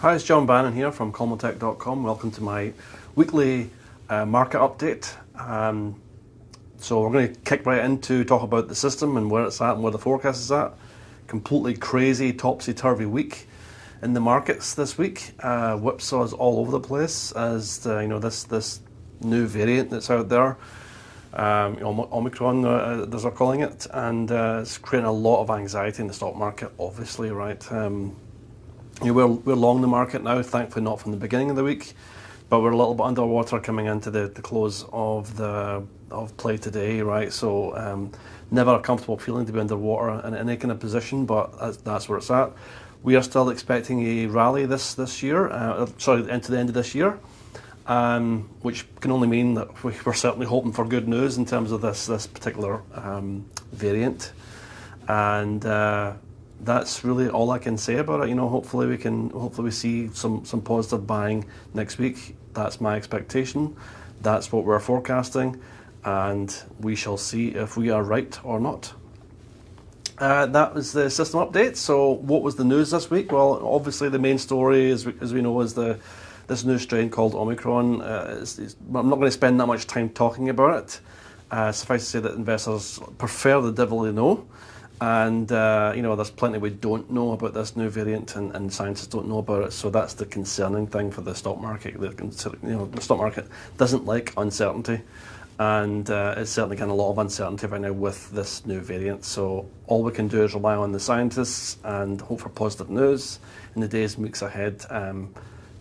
Hi, it's John Bannon here from Colmotech.com. Welcome to my weekly market update. So we're going to kick right into talk about the system and where it's at and where the forecast is at. Completely crazy, topsy-turvy week in the markets this week. Whipsaws all over the place as this new variant that's out there. Omicron, as they're calling it, and it's creating a lot of anxiety in the stock market, obviously, right? We're long the market now, thankfully not from the beginning of the week, but we're a little bit underwater coming into the close of play today, right? So never a comfortable feeling to be underwater in any kind of position, but that's where it's at. We are still expecting a rally this year, into the end of this year, which can only mean that we're certainly hoping for good news in terms of this particular variant, and that's really all I can say about it. Hopefully we see some positive buying next week. That's my expectation. That's what we're forecasting, and we shall see if we are right or not. That was the system update. So what was the news this week? Well, obviously the main story, as we know, is this new strain called Omicron. I'm not going to spend that much time talking about it. Suffice to say that investors prefer the devil they know. And there's plenty we don't know about this new variant, and scientists don't know about it. So that's the concerning thing for the stock market. The stock market doesn't like uncertainty, and it's certainly getting a lot of uncertainty right now with this new variant. So all we can do is rely on the scientists and hope for positive news in the days and weeks ahead.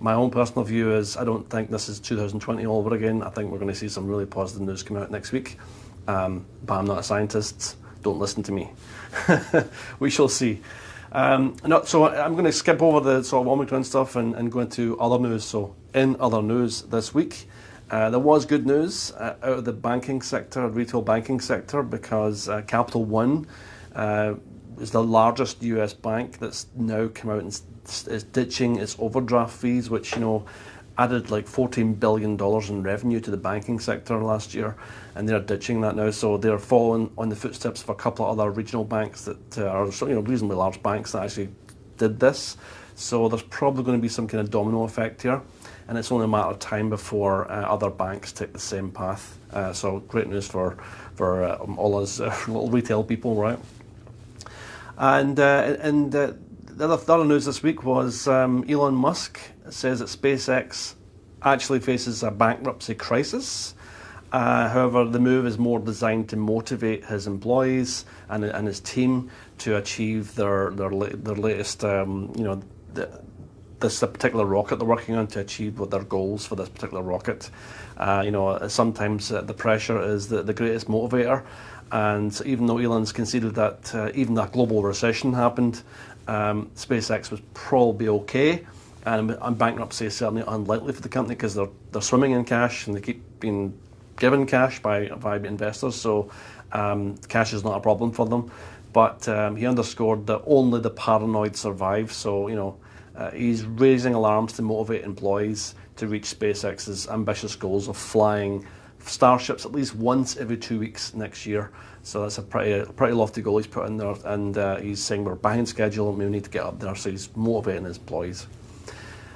My own personal view is I don't think this is 2020 all over again. I think we're going to see some really positive news come out next week. But I'm not a scientist. Don't listen to me. We shall see. So I'm going to skip over the sort of Omicron stuff and go into other news. So in other news this week, there was good news out of the banking sector, retail banking sector, because Captial One is the largest US bank that's now come out and is ditching its overdraft fees, which added like $14 billion in revenue to the banking sector last year, and they're ditching that now. So they're following on the footsteps of a couple of other regional banks that are reasonably large banks that actually did this. So there's probably going to be some kind of domino effect here, and it's only a matter of time before other banks take the same path. So great news for all us little retail people, right? And the other news this week was Elon Musk says that SpaceX actually faces a bankruptcy crisis. However, the move is more designed to motivate his employees and his team to achieve their latest, this particular rocket they're working on, to achieve what their goals for this particular rocket. Sometimes the pressure is the greatest motivator. And even though Elon's conceded that even that global recession happened, SpaceX was probably okay, and bankruptcy is certainly unlikely for the company because they're swimming in cash and they keep being given cash by investors, so cash is not a problem for them. But he underscored that only the paranoid survive, so he's raising alarms to motivate employees to reach SpaceX's ambitious goals of flying starships at least once every 2 weeks next year. So that's a pretty lofty goal he's put in there, and he's saying we're behind schedule and we need to get up there, so he's motivating his employees.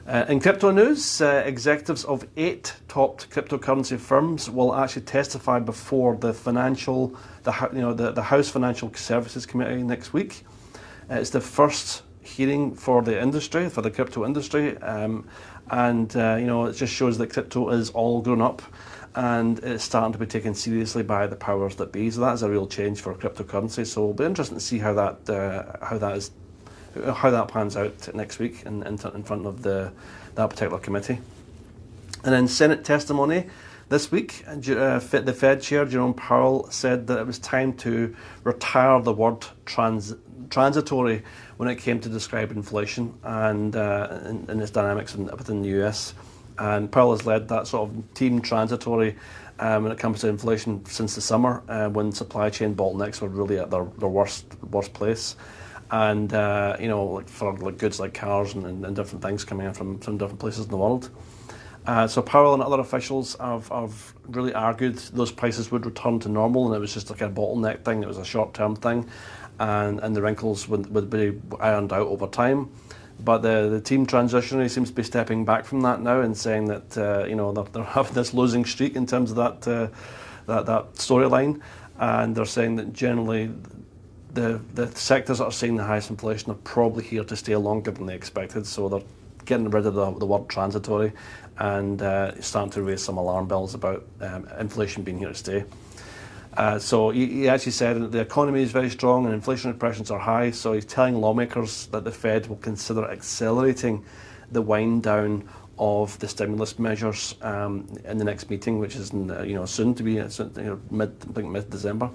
In crypto news, executives of 8 top cryptocurrency firms will actually testify before the House Financial Services Committee next week. It's the first hearing for the industry, for the crypto industry, and it just shows that crypto is all grown up and it's starting to be taken seriously by the powers that be. So that is a real change for cryptocurrency. So it'll be interesting to see how that pans out next week in front of that particular committee. And then Senate testimony this week, the Fed Chair Jerome Powell said that it was time to retire the word transitory when it came to describe inflation and its dynamics within the US. And Powell has led that sort of team transitory when it comes to inflation since the summer, when supply chain bottlenecks were really at their worst place. And for goods like cars and different things coming in from different places in the world. So Powell and other officials have really argued those prices would return to normal, and it was just like a bottleneck thing. It was a short-term thing, and the wrinkles would be ironed out over time. But the team transitionally seems to be stepping back from that now and saying that they're having this losing streak in terms of that storyline, and they're saying that generally the sectors that are seeing the highest inflation are probably here to stay longer than they expected. So they're getting rid of the word transitory and starting to raise some alarm bells about inflation being here to stay. So he actually said that the economy is very strong and inflationary pressures are high, so he's telling lawmakers that the Fed will consider accelerating the wind down of the stimulus measures in the next meeting, which is soon to be mid-December.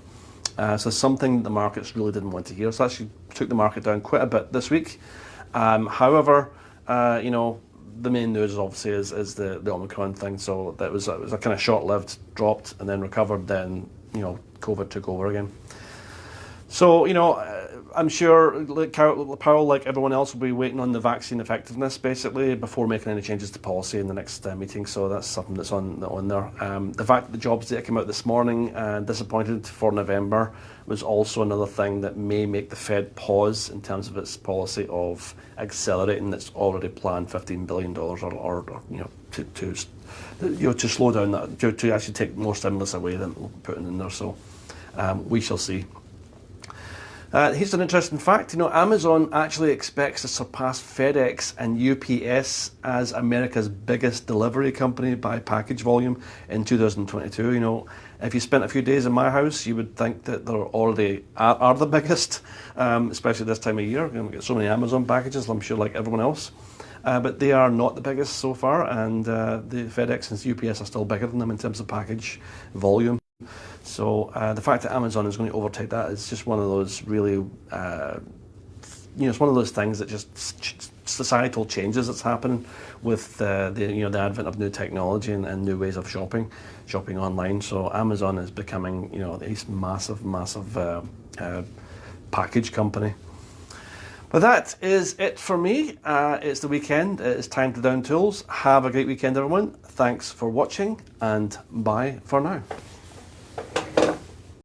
So something the markets really didn't want to hear. So actually took the market down quite a bit this week. However, the main news obviously is the Omicron thing. So it was a kind of short-lived, dropped and then recovered. Then COVID took over again. So I'm sure Powell, like everyone else, will be waiting on the vaccine effectiveness basically before making any changes to policy in the next meeting. So that's something that's on there. The fact that the jobs data came out this morning and disappointed for November was also another thing that may make the Fed pause in terms of its policy of accelerating its already planned $15 billion to slow down that, to actually take more stimulus away than putting in there. So we shall see. Here's an interesting fact. Amazon actually expects to surpass FedEx and UPS as America's biggest delivery company by package volume in 2022. If you spent a few days in my house, you would think that they already are the biggest, especially this time of year. We get so many Amazon packages, I'm sure, like everyone else. But they are not the biggest so far, and the FedEx and UPS are still bigger than them in terms of package volume. So the fact that Amazon is going to overtake that is just one of those really, it's one of those things that just societal changes that's happening with the advent of new technology and new ways of shopping online. So Amazon is becoming this massive package company. But that is it for me. It's the weekend. It's time to down tools. Have a great weekend, everyone. Thanks for watching, and bye for now.